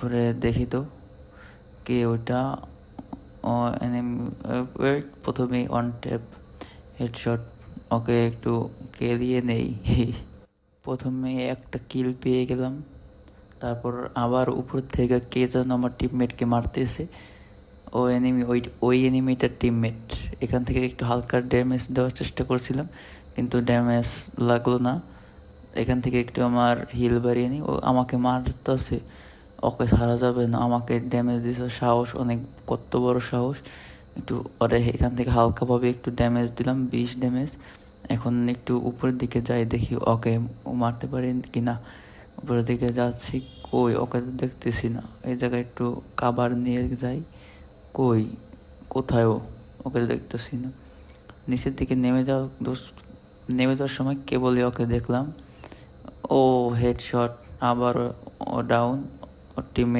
পরে দেখি তো কে ওইটা। ওয়েট, প্রথমেই অন ট্যাপ হেডশট, ওকে একটু কে দিয়ে নেই। প্রথমে একটা কিল পেয়ে গেলাম, তারপর আবার উপর থেকে কে যেন আমার টিমমেটকে মারতেছে। ও এনিমি, ওই এনিমিটার টিমমেট। এখান থেকে একটু হালকা ড্যামেজ দেওয়ার চেষ্টা করছিলাম, কিন্তু ড্যামেজ লাগলো না। এখান থেকে একটু আমার হিল বাড়িয়ে নিই, ও আমাকে মারতেছে, ওকে ছাড়া যাবে না, আমাকে ড্যামেজ দিছে। সাহস অনেক, কত বড় সাহস! একটু ওরে এখান থেকে হালকাভাবে একটু ড্যামেজ দিলাম, 20 ড্যামেজ। এখন একটু উপরের দিকে যাই, দেখি ওকে মারতে পারি কি না। উপরের দিকে যাচ্ছি, কই ওকে তো দেখতেছি না। এই জায়গায় একটু কাবার নিয়ে যাই, কই, কোথায় ও, ওকে তো দেখতেছি না। নিচের দিকে নেমে যাওয়ার সময় কেবলই ওকে দেখলাম। ও হেডশট, আবার ও ডাউন, ওর টিমমেট